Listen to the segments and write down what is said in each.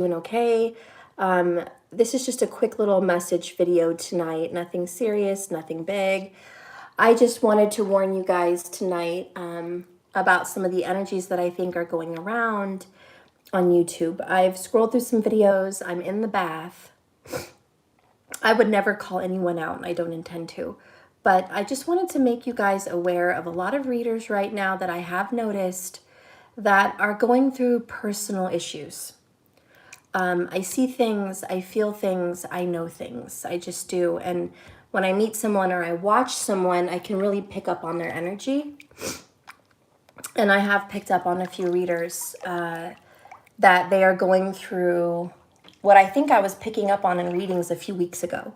doing okay. This is just a quick little message video tonight. Nothing serious, nothing big. I just wanted to warn you guys tonight about some of the energies that I think are going around on YouTube. I've scrolled through some videos. I'm in the bath. I would never call anyone out, and I don't intend to. But I just wanted to make you guys aware of a lot of readers right now that I have noticed that are going through personal issues. I see things, I feel things, I know things. I just do. And when I meet someone or I watch someone, I can really pick up on their energy. And I have picked up on a few readers that they are going through what I think I was picking up on in readings a few weeks ago,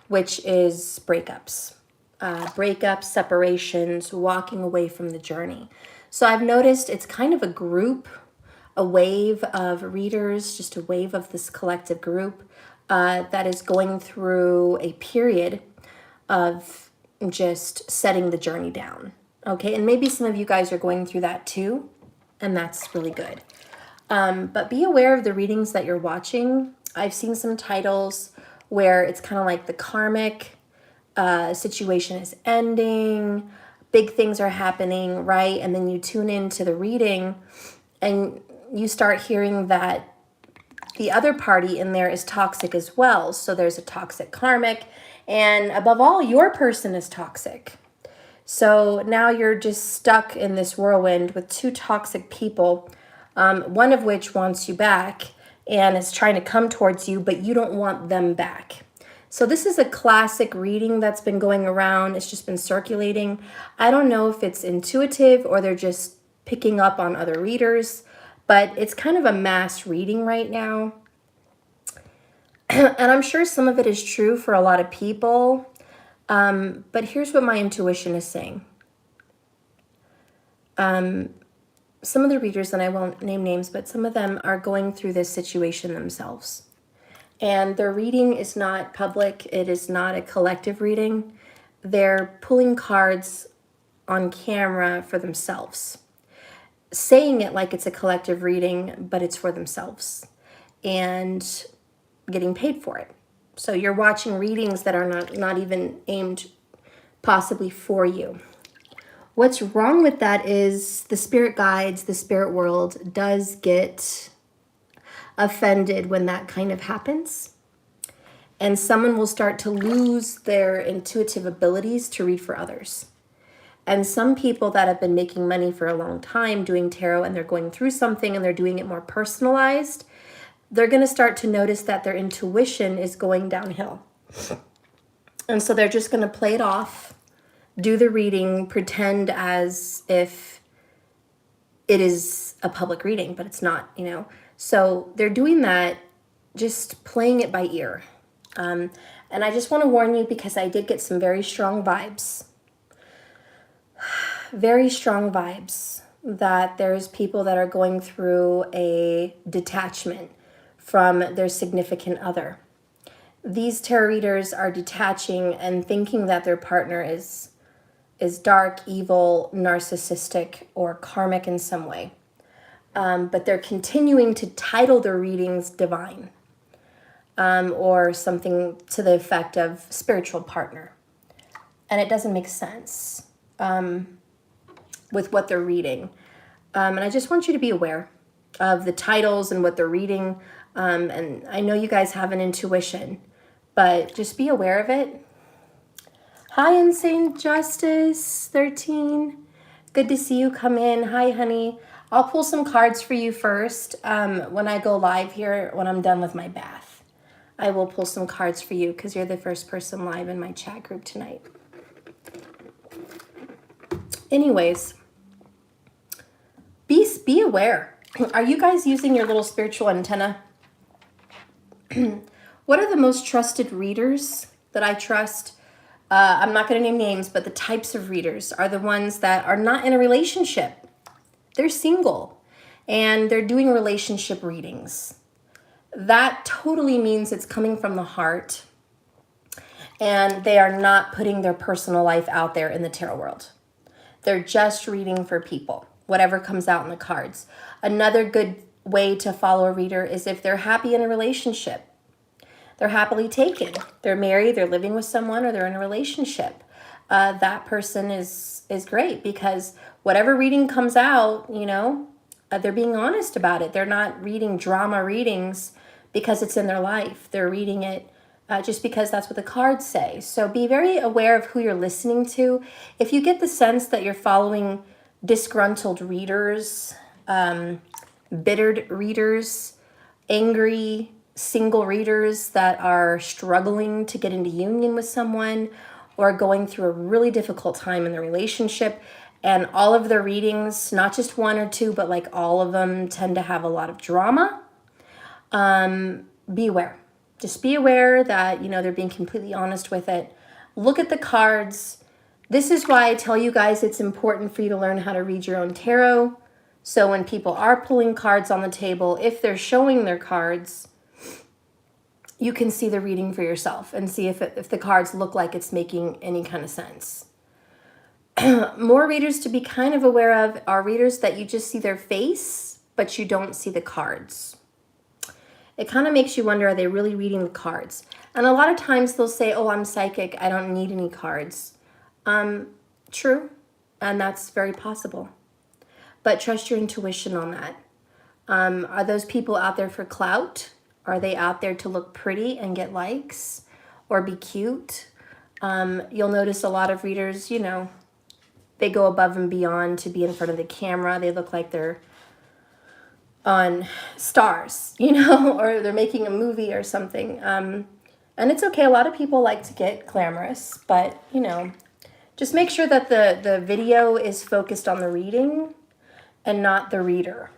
which is breakups. Breakups, separations, walking away from the journey. So I've noticed it's kind of a group, a wave of readers, just a wave of this collective group that is going through a period of just setting the journey down. Okay, and maybe some of you guys are going through that too, and that's really good. But be aware of the readings that you're watching. I've seen some titles where it's kind of like the karmic situation is ending, big things are happening, right? And then you tune into the reading and you start hearing that the other party in there is toxic as well. So there's a toxic karmic, and above all, your person is toxic. So now you're just stuck in this whirlwind with two toxic people, one of which wants you back and is trying to come towards you, but you don't want them back. So this is a classic reading that's been going around. It's just been circulating. I don't know if it's intuitive or they're just picking up on other readers, but it's kind of a mass reading right now. And I'm sure some of it is true for a lot of people. But here's what my intuition is saying. Some of the readers, and I won't name names, but some of them are going through this situation themselves. And their reading is not public. It is not a collective reading. They're pulling cards on camera for themselves, saying it like it's a collective reading, but it's for themselves and getting paid for it. So you're watching readings that are not even aimed possibly for you. What's wrong with that is the spirit guides, the spirit world does get offended when that kind of happens. And someone will start to lose their intuitive abilities to read for others. And some people that have been making money for a long time doing tarot and they're going through something and they're doing it more personalized, they're going to start to notice that their intuition is going downhill. And so they're just going to play it off, do the reading, pretend as if it is a public reading, but it's not, you know. So they're doing that, just playing it by ear. And I just want to warn you because I did get some very strong vibes. Very strong vibes that there's people that are going through a detachment from their significant other. These tarot readers are detaching and thinking that their partner is dark, evil, narcissistic, or karmic in some way. But they're continuing to title their readings divine, or something to the effect of spiritual partner. And it doesn't make sense with what they're reading. And I just want you to be aware of the titles and what they're reading. And I know you guys have an intuition, but just be aware of it. Hi, Insane Justice 13. Good to see you come in. Hi, honey. I'll pull some cards for you first when I go live here, when I'm done with my bath. I will pull some cards for you because you're the first person live in my chat group tonight. Anyways, be aware. Are you guys using your little spiritual antenna? What are the most trusted readers that I trust? I'm not going to name names, but the types of readers are the ones that are not in a relationship. They're single and they're doing relationship readings. That totally means it's coming from the heart and they are not putting their personal life out there in the tarot world. They're just reading for people, whatever comes out in the cards. Another good way to follow a reader is if they're happy in a relationship. They're happily taken. They're married, they're living with someone, or they're in a relationship. That person is great, because whatever reading comes out, you know, they're being honest about it. They're not reading drama readings because it's in their life. They're reading it just because that's what the cards say. So be very aware of who you're listening to. If you get the sense that you're following disgruntled readers, bittered readers, angry single readers that are struggling to get into union with someone, or going through a really difficult time in the relationship, and all of their readings, not just one or two, but like all of them tend to have a lot of drama, be aware. Just be aware that, you know, they're being completely honest with it. Look at the cards. This is why I tell you guys it's important for you to learn how to read your own tarot. So when people are pulling cards on the table, if they're showing their cards, you can see the reading for yourself and see if the cards look like it's making any kind of sense. More readers to be kind of aware of are readers that you just see their face, but you don't see the cards. It kind of makes you wonder, are they really reading the cards? And a lot of times they'll say, oh, I'm psychic, I don't need any cards. True, and that's very possible. But trust your intuition on that. Are those people out there for clout? Are they out there to look pretty and get likes or be cute? You'll notice a lot of readers, you know, they go above and beyond to be in front of the camera. They look like they're on Stars, you know, or they're making a movie or something. And it's okay. A lot of people like to get glamorous, but, you know, just make sure that the video is focused on the reading and not the reader.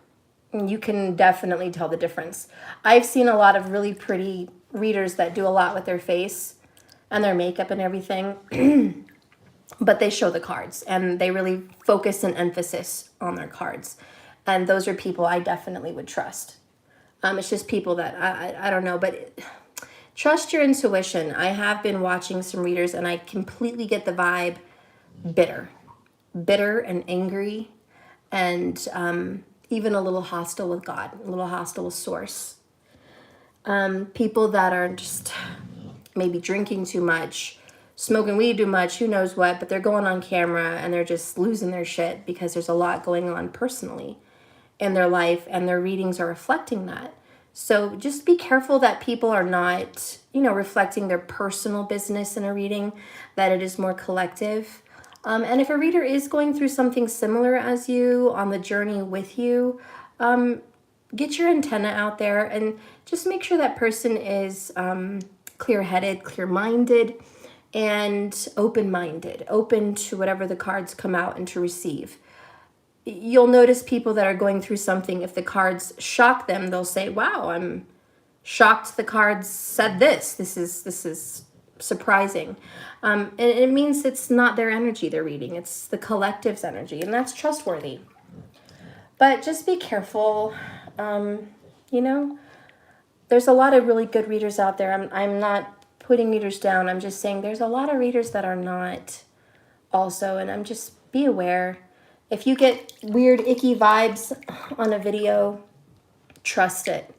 You can definitely tell the difference. I've seen a lot of really pretty readers that do a lot with their face and their makeup and everything, but they show the cards and they really focus an emphasis on their cards. And those are people I definitely would trust. It's just people that, I don't know, but trust your intuition. I have been watching some readers and I completely get the vibe bitter and angry, and even a little hostile with God, a little hostile with Source. People that are just maybe drinking too much, smoking weed too much, who knows what, but they're going on camera and they're just losing their shit because there's a lot going on personally in their life, and their readings are reflecting that. So just be careful that people are not, you know, reflecting their personal business in a reading, that it is more collective. And if a reader is going through something similar as you, on the journey with you, get your antenna out there and just make sure that person is clear-headed, clear-minded, and open-minded, open to whatever the cards come out and to receive. You'll notice people that are going through something, if the cards shock them, they'll say, wow, I'm shocked the cards said this. This is surprising. And it means it's not their energy they're reading. It's the collective's energy, and that's trustworthy. But just be careful. You know, there's a lot of really good readers out there. I'm not putting readers down. I'm just saying there's a lot of readers that are not also, and I'm just, be aware. If you get weird, icky vibes on a video, trust it.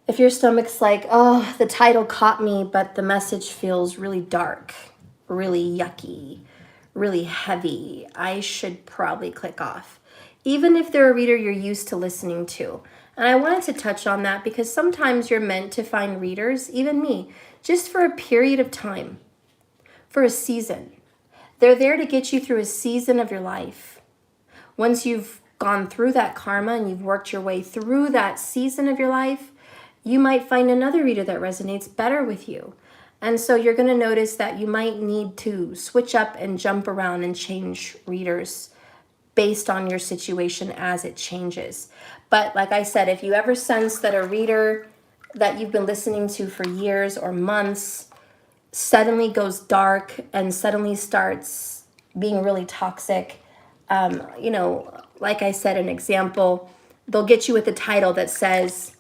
If your stomach's like, oh, the title caught me, but the message feels really dark, really yucky, really heavy, I should probably click off. Even if they're a reader you're used to listening to. And I wanted to touch on that because sometimes you're meant to find readers, even me, just for a period of time, for a season. They're there to get you through a season of your life. Once you've gone through that karma and you've worked your way through that season of your life, you might find another reader that resonates better with you. And so you're going to notice that you might need to switch up and jump around and change readers based on your situation as it changes. But like I said, if you ever sense that a reader that you've been listening to for years or months suddenly goes dark and suddenly starts being really toxic, you know, like I said, an example, they'll get you with a title that says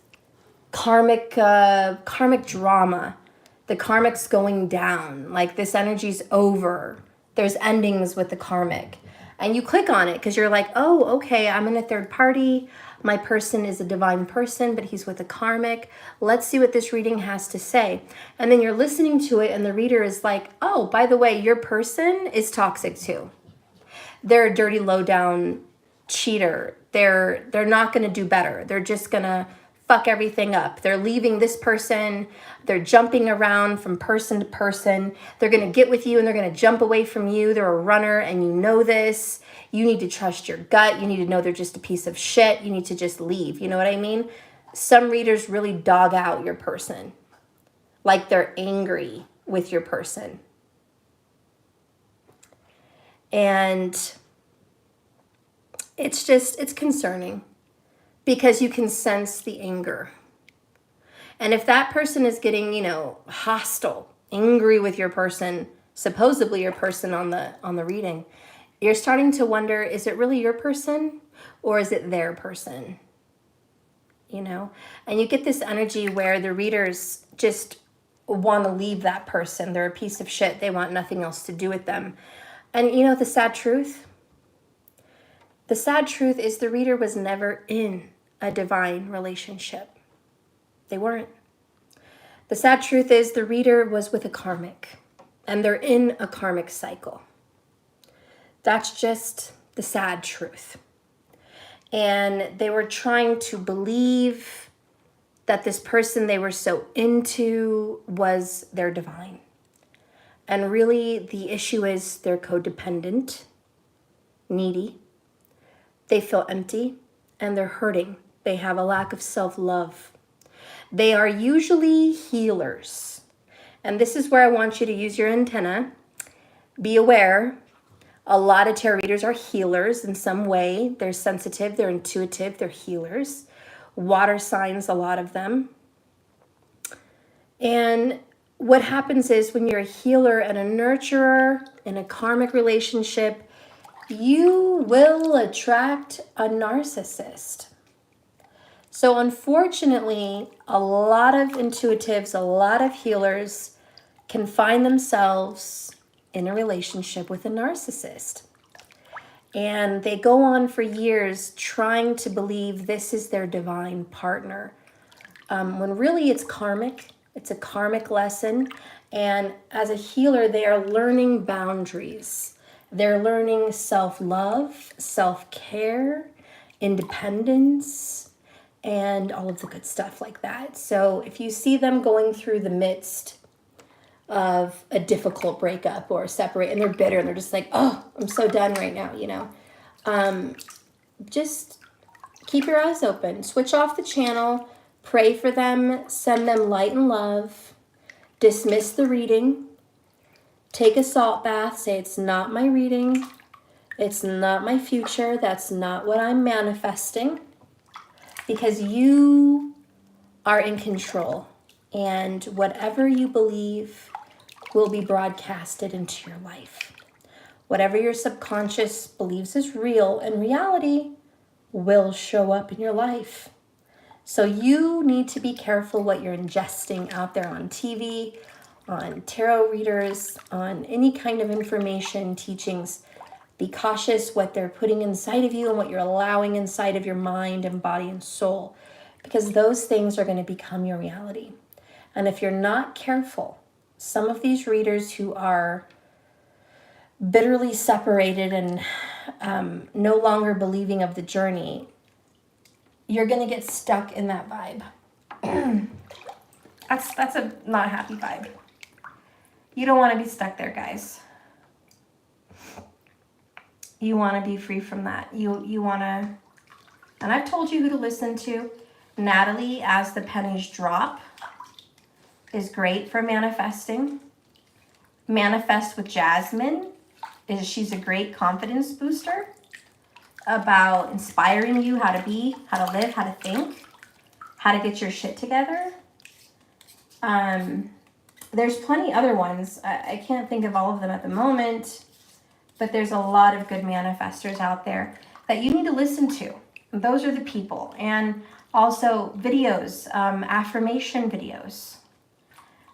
karmic drama. The karmic's going down. Like this energy's over. There's endings with the karmic. And you click on it because you're like, oh, okay, I'm in a third party. My person is a divine person, but he's with a karmic. Let's see what this reading has to say. And then you're listening to it and the reader is like, oh, by the way, your person is toxic too. They're a dirty, low down cheater. They're not going to do better. They're just going to fuck everything up. They're leaving this person. They're jumping around from person to person. They're going to get with you and they're going to jump away from you. They're a runner and you know this. You need to trust your gut. You need to know they're just a piece of shit. You need to just leave. You know what I mean? Some readers really dog out your person. Like they're angry with your person. And it's concerning because you can sense the anger. And if that person is getting, hostile, angry with your person, supposedly your person on the reading, you're starting to wonder, is it really your person or is it their person? And you get this energy where the readers just want to leave that person. They're a piece of shit. They want nothing else to do with them. And the sad truth? The sad truth is the reader was never in a divine relationship. They weren't. The sad truth is the reader was with a karmic, and they're in a karmic cycle. That's just the sad truth. And they were trying to believe that this person they were so into was their divine. And really, the issue is they're codependent, needy. They feel empty, and they're hurting. They have a lack of self-love. They are usually healers. And this is where I want you to use your antenna. Be aware. A lot of tarot readers are healers in some way. They're sensitive, they're intuitive, they're healers. Water signs, a lot of them. And what happens is when you're a healer and a nurturer in a karmic relationship, you will attract a narcissist. So unfortunately, a lot of intuitives, a lot of healers can find themselves in a relationship with a narcissist. And they go on for years trying to believe this is their divine partner. When really it's karmic. It's a karmic lesson. And as a healer, they are learning boundaries. They're learning self-love, self-care, independence, and all of the good stuff like that. So if you see them going through the midst of a difficult breakup or separate, and they're bitter and they're just like, oh, I'm so done right now, just keep your eyes open. Switch off the channel. Pray for them. Send them light and love. Dismiss the reading. Take a salt bath. Say, it's not my reading. It's not my future. That's not what I'm manifesting. Because you are in control. And whatever you believe will be broadcasted into your life. Whatever your subconscious believes is real and reality will show up in your life. So you need to be careful what you're ingesting out there on TV, on tarot readers, on any kind of information, teachings. Be cautious what they're putting inside of you and what you're allowing inside of your mind and body and soul, because those things are going to become your reality. And if you're not careful, some of these readers who are bitterly separated and no longer believing of the journey, you're going to get stuck in that vibe. That's a not happy vibe. You don't want to be stuck there, guys. You want to be free from that. You want to, and I've told you who to listen to. Natalie, As the Pennies Drop, is great for manifesting. Manifest with Jasmine, she's a great confidence booster about inspiring you how to be, how to live, how to think, how to get your shit together. There's plenty other ones. I can't think of all of them at the moment, but there's a lot of good manifestors out there that you need to listen to. Those are the people. And also videos, affirmation videos,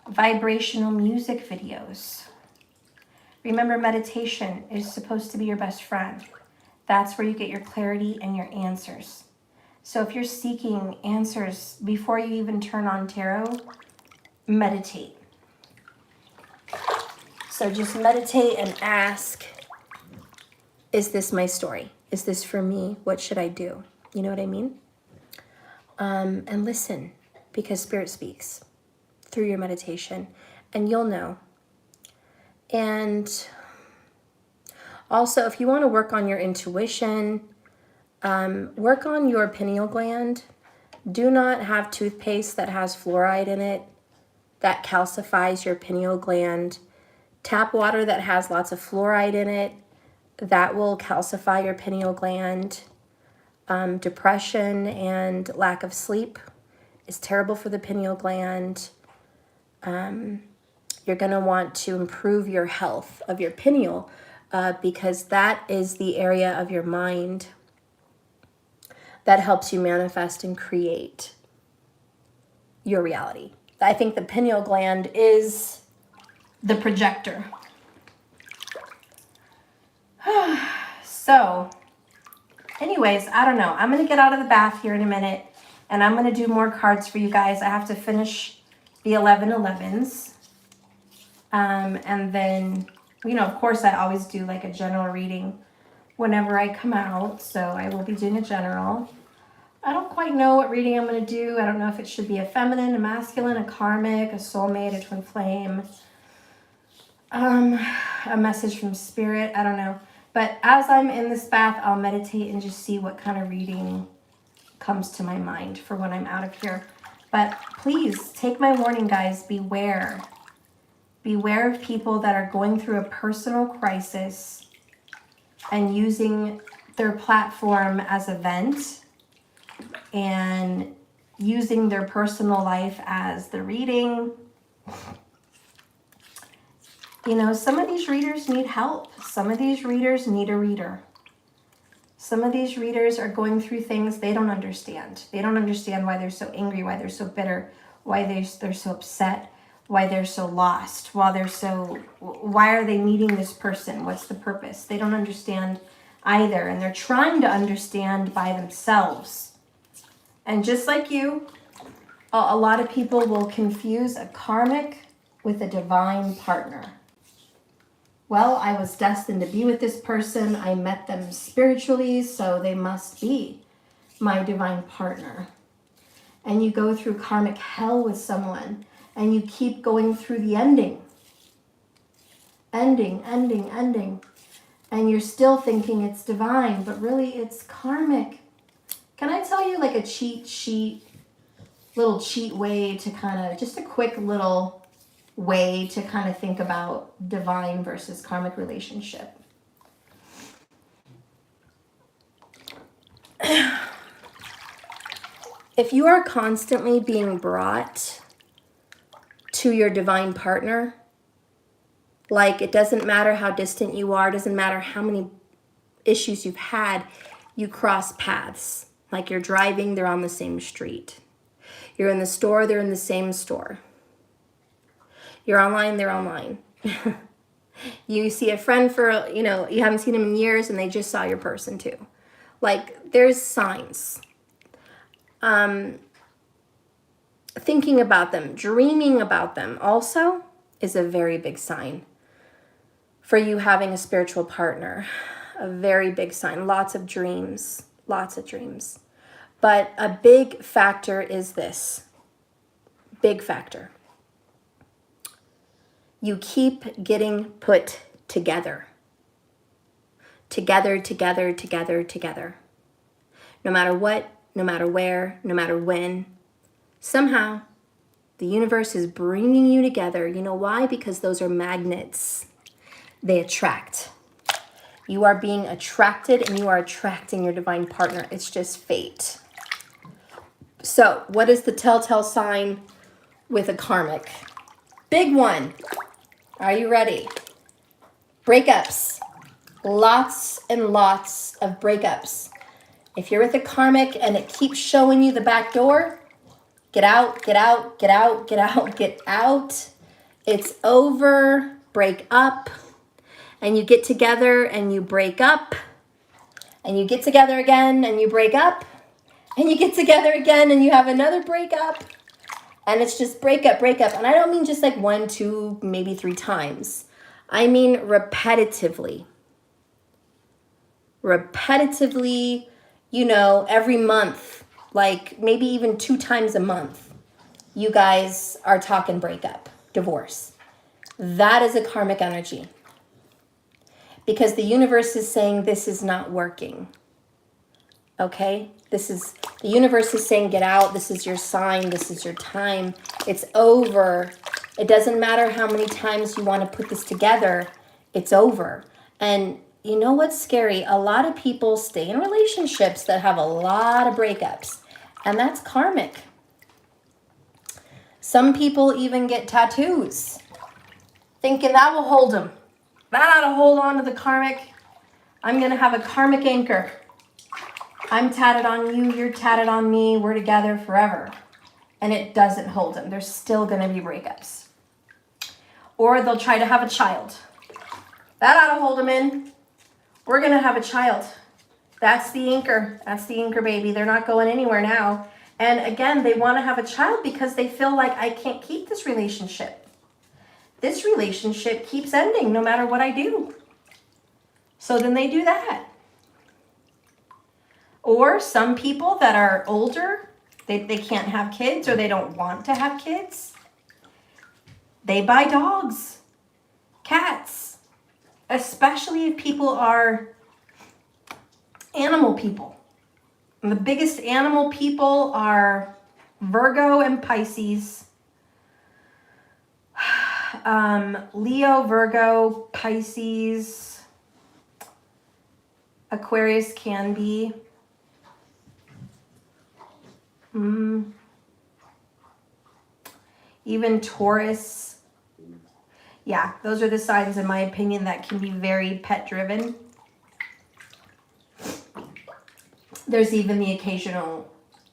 vibrational music videos. Remember, meditation is supposed to be your best friend. That's where you get your clarity and your answers. So if you're seeking answers before you even turn on tarot, meditate. So just meditate and ask, is this my story? Is this for me? What should I do? You know what I mean? And listen, because Spirit speaks through your meditation, and you'll know. And also, if you want to work on your intuition, work on your pineal gland. Do not have toothpaste that has fluoride in it that calcifies your pineal gland. Tap water that has lots of fluoride in it, that will calcify your pineal gland. Depression and lack of sleep is terrible for the pineal gland. You're going to want to improve your health of your pineal because that is the area of your mind that helps you manifest and create your reality. I think the pineal gland is the projector. So, anyways, I don't know. I'm going to get out of the bath here in a minute, and I'm going to do more cards for you guys. I have to finish the 1111s. And then, you know, of course, I always do like a general reading whenever I come out. So I will be doing a general. I don't quite know what reading I'm going to do. I don't know if it should be a feminine, a masculine, a karmic, a soulmate, a twin flame, a message from spirit. I don't know. But as I'm in this bath, I'll meditate and just see what kind of reading comes to my mind for when I'm out of here. But please take my warning, guys. Beware. Beware of people that are going through a personal crisis and using their platform as a vent and using their personal life as the reading. You know, some of these readers need help. Some of these readers need a reader. Some of these readers are going through things they don't understand. They don't understand why they're so angry, why they're so bitter, why they're so upset, why they're so lost, why are they needing this person? What's the purpose? They don't understand either, and they're trying to understand by themselves. And just like you, a lot of people will confuse a karmic with a divine partner. Well, I was destined to be with this person. I met them spiritually, so they must be my divine partner. And you go through karmic hell with someone, and you keep going through the ending. Ending. And you're still thinking it's divine, but really it's karmic. Can I tell you like a cheat sheet, little cheat way to kind of, just a quick little way to kind of think about divine versus karmic relationship? If you are constantly being brought to your divine partner, like it doesn't matter how distant you are, doesn't matter how many issues you've had, you cross paths. Like you're driving, they're on the same street. You're in the store, they're in the same store. You're online, they're online. You see a friend for, you know, you haven't seen them in years and they just saw your person too. Like there's signs. Thinking about them, dreaming about them also is a very big sign for you having a spiritual partner. A very big sign. Lots of dreams. But a big factor is this. Big factor. You keep getting put together. Together. No matter what, no matter where, no matter when. Somehow, the universe is bringing you together. You know why? Because those are magnets. They attract. You are being attracted and you are attracting your divine partner. It's just fate. So, what is the telltale sign with a karmic? Big one. Are you ready? Breakups. Lots and lots of breakups. If you're with a karmic and it keeps showing you the back door, get out. It's over. Break up. And you get together and you break up. And you get together again and you break up. and you get together again and you have another breakup. And it's just breakup, breakup. And I don't mean just like 1, 2, maybe 3 times. I mean repetitively. Repetitively, you know, every month, like maybe even 2 times a month, you guys are talking breakup, divorce. That is a karmic energy. Because the universe is saying this is not working. Okay? The universe is saying get out. This is your sign. This is your time. It's over. It doesn't matter how many times you want to put this together. It's over. And you know what's scary? A lot of people stay in relationships that have a lot of breakups. And that's karmic. Some people even get tattoos, thinking that will hold them. That ought to hold on to the karmic. I'm going to have a karmic anchor. I'm tatted on you, you're tatted on me, we're together forever. And it doesn't hold them. There's still going to be breakups. Or they'll try to have a child. That ought to hold them in. We're going to have a child. That's the anchor. That's the anchor baby. They're not going anywhere now. And again, they want to have a child because they feel like I can't keep this relationship. This relationship keeps ending no matter what I do. So then they do that. Or some people that are older, they can't have kids or they don't want to have kids. They buy dogs, cats, especially if people are animal people. And the biggest animal people are Virgo and Pisces. Leo, Virgo, Pisces, Aquarius can be. Even Taurus. Yeah, those are the signs, in my opinion, that can be very pet driven. There's even the occasional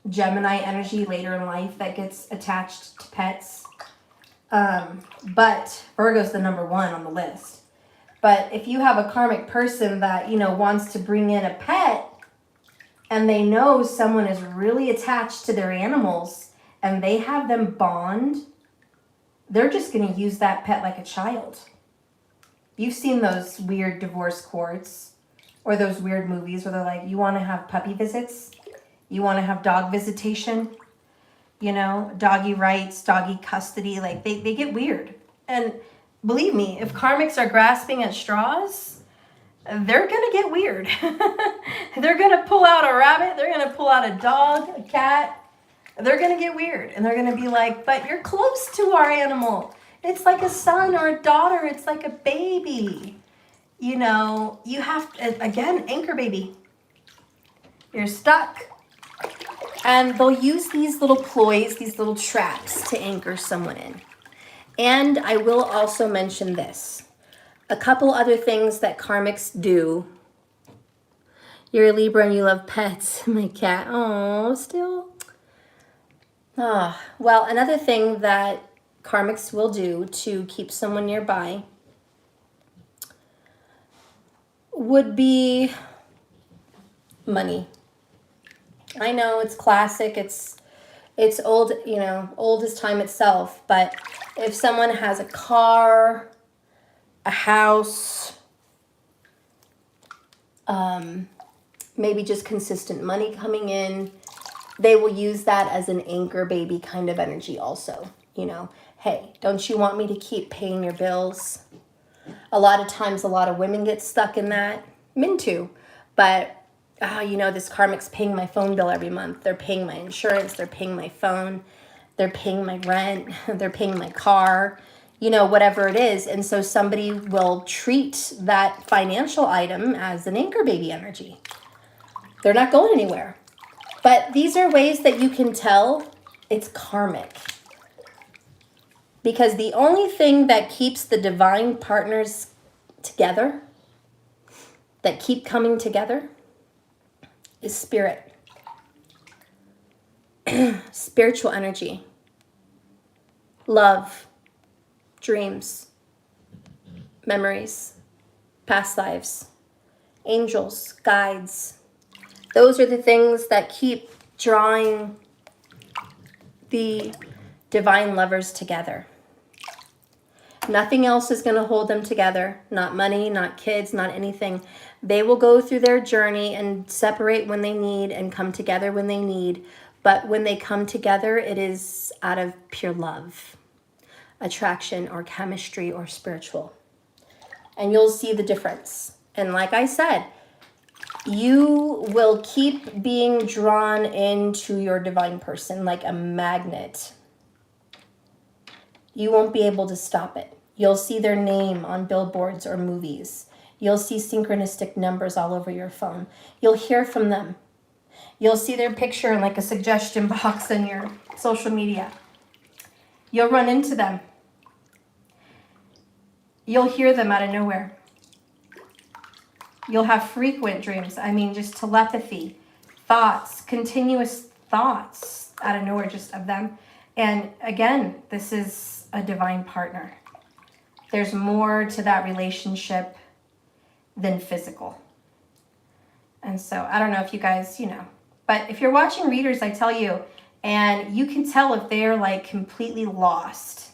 Gemini energy later in life that gets attached to pets. But Virgo's the number 1 on the list. But if you have a karmic person that, you know, wants to bring in a pet and they know someone is really attached to their animals and they have them bond, they're just going to use that pet like a child. You've seen those weird divorce courts or those weird movies where they're like, you want to have puppy visits? You want to have dog visitation? You know, doggy rights, doggy custody, like they get weird. And believe me, if karmics are grasping at straws, they're going to get weird. They're going to pull out a rabbit. They're going to pull out a dog, a cat. They're going to get weird. And they're going to be like, but you're close to our animal. It's like a son or a daughter. It's like a baby. You know, you have, again, anchor baby. You're stuck. And they'll use these little ploys, these little traps to anchor someone in. And I will also mention this. A couple other things that karmics do. You're a Libra and you love pets. My cat. Oh, still. Well, another thing that karmics will do to keep someone nearby would be money. I know it's classic. It's old, you know, old as time itself. But if someone has a car, a house, maybe just consistent money coming in, they will use that as an anchor baby kind of energy also. You know, hey, don't you want me to keep paying your bills? A lot of times, a lot of women get stuck in that. Men too. But, you know, this karmic's paying my phone bill every month. They're paying my insurance. They're paying my phone. They're paying my rent. They're paying my car. You know, whatever it is. And so somebody will treat that financial item as an anchor baby energy. They're not going anywhere. But these are ways that you can tell it's karmic. Because the only thing that keeps the divine partners together, that keep coming together, is spirit. Spiritual energy. Love. Dreams. Memories. Past lives. Angels. Guides. Those are the things that keep drawing the divine lovers together. Nothing else is going to hold them together. Not money, not kids, not anything. They will go through their journey and separate when they need and come together when they need. But when they come together, it is out of pure love, attraction, or chemistry, or spiritual. And you'll see the difference. And like I said, you will keep being drawn into your divine person like a magnet. You won't be able to stop it. You'll see their name on billboards or movies. You'll see synchronistic numbers all over your phone. You'll hear from them. You'll see their picture in like a suggestion box in your social media. You'll run into them. You'll hear them out of nowhere. You'll have frequent dreams. I mean, just telepathy, thoughts, continuous thoughts out of nowhere just of them. And again, this is a divine partner. There's more to that relationship than physical. And so I don't know if you guys, but if you're watching readers, I tell you, and you can tell if they're like completely lost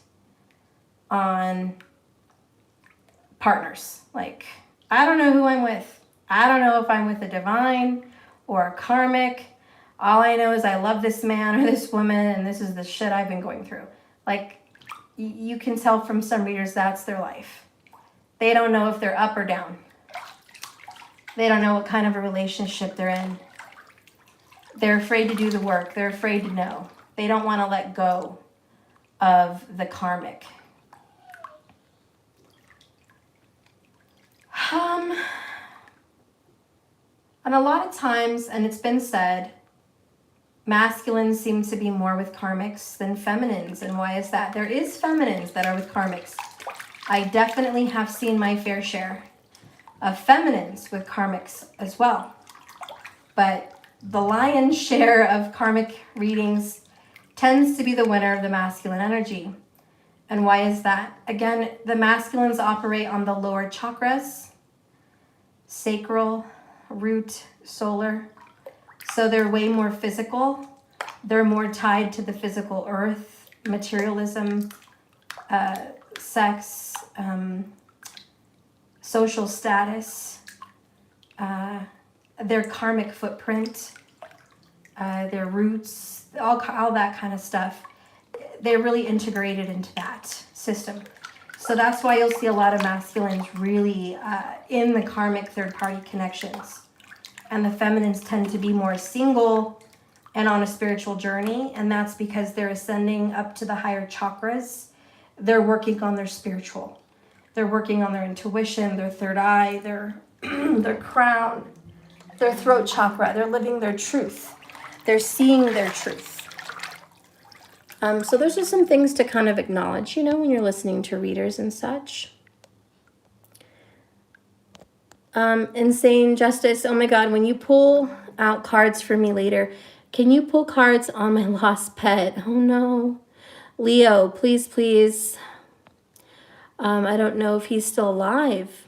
on partners. Like, I don't know who I'm with. I don't know if I'm with a divine or a karmic. All I know is I love this man or this woman, and this is the shit I've been going through. Like, you can tell from some readers that's their life. They don't know if they're up or down. They don't know what kind of a relationship they're in. They're afraid to do the work. They're afraid to know. They don't want to let go of the karmic. And a lot of times, and it's been said, masculines seem to be more with karmics than feminines. And why is that? There is feminines that are with karmics. I definitely have seen my fair share of feminines with karmics as well. But the lion's share of karmic readings tends to be the winner of the masculine energy. And why is that? Again, the masculines operate on the lower chakras, sacral, root, solar. So they're way more physical. They're more tied to the physical earth, materialism, sex, social status, their karmic footprint, their roots, all that kind of stuff. They're really integrated into that system. So that's why you'll see a lot of masculines really in the karmic third-party connections. And the feminines tend to be more single and on a spiritual journey. And that's because they're ascending up to the higher chakras. They're working on their spiritual. They're working on their intuition, their third eye, their crown, their throat chakra. They're living their truth. They're seeing their truth. So those are some things to kind of acknowledge, when you're listening to readers and such. Insane Justice, oh my God, when you pull out cards for me later, can you pull cards on my lost pet? Oh no. Leo, please, please. I don't know if he's still alive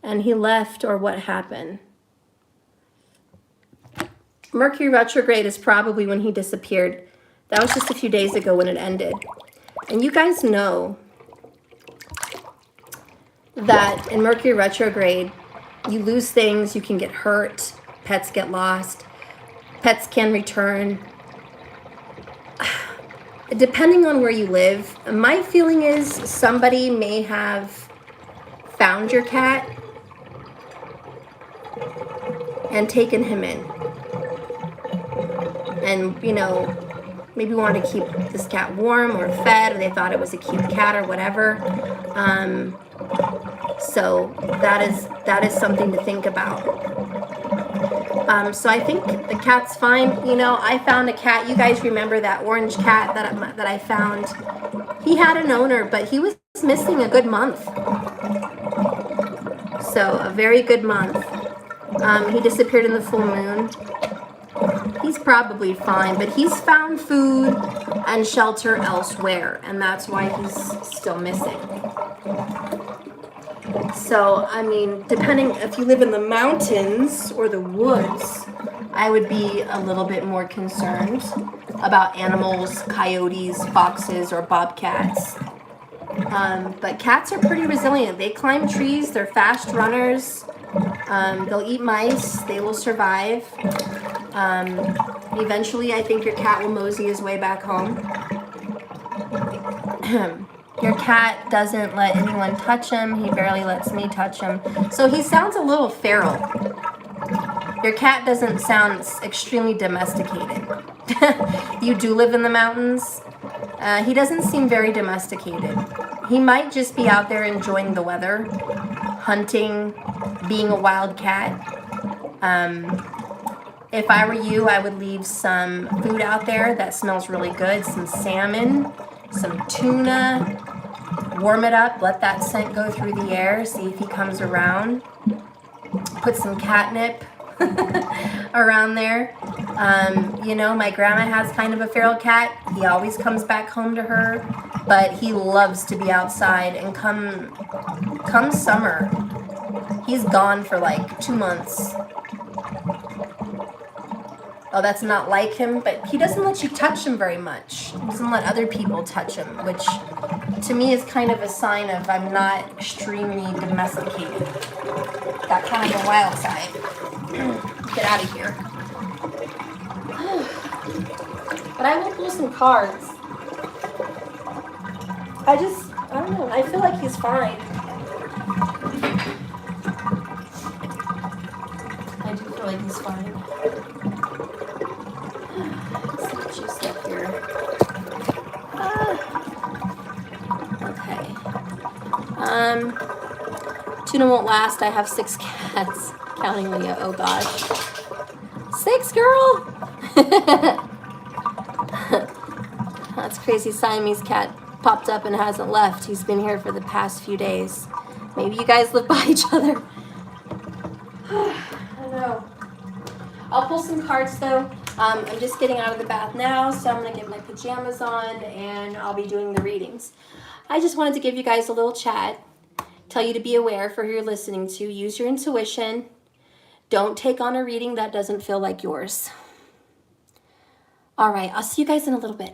and he left or what happened. Mercury retrograde is probably when he disappeared. That was just a few days ago when it ended. And you guys know that in Mercury retrograde, you lose things, you can get hurt, pets get lost, pets can return. Depending on where you live, my feeling is somebody may have found your cat and taken him in. And, maybe wanted to keep this cat warm or fed, or they thought it was a cute cat or whatever. So that is something to think about. So I think the cat's fine. I found a cat. You guys remember that orange cat that I found? He had an owner, but he was missing a good month. So a very good month. He disappeared in the full moon. He's probably fine, but he's found food and shelter elsewhere, and that's why he's still missing. So, depending if you live in the mountains or the woods, I would be a little bit more concerned about animals, coyotes, foxes, or bobcats. But cats are pretty resilient. They climb trees, they're fast runners, they'll eat mice, they will survive. Eventually, I think your cat will mosey his way back home. Your cat doesn't let anyone touch him. He barely lets me touch him. So he sounds a little feral. Your cat doesn't sound extremely domesticated. You do live in the mountains. He doesn't seem very domesticated. He might just be out there enjoying the weather, hunting, being a wild cat. If I were you, I would leave some food out there that smells really good, some salmon, some tuna, warm it up, let that scent go through the air, see if he comes around. Put some catnip around there. You know, my grandma has kind of a feral cat. He always comes back home to her, but he loves to be outside, and come summer, he's gone for like 2 months. Oh, that's not like him, but he doesn't let you touch him very much. He doesn't let other people touch him, which to me is kind of a sign of I'm not extremely domesticated. Got kind of a wild side. Get out of here. But I will pull some cards. I don't know, I feel like he's fine. I do feel like he's fine. Let's get you stuff here. Okay. Tuna won't last. I have 6 cats. Counting Leah. Oh gosh. 6, girl! That's crazy. Siamese cat popped up and hasn't left. He's been here for the past few days. Maybe you guys live by each other. I don't know. I'll pull some cards though. I'm just getting out of the bath now, so I'm going to get my pajamas on and I'll be doing the readings. I just wanted to give you guys a little chat, tell you to be aware for who you're listening to. Use your intuition. Don't take on a reading that doesn't feel like yours. All right, I'll see you guys in a little bit.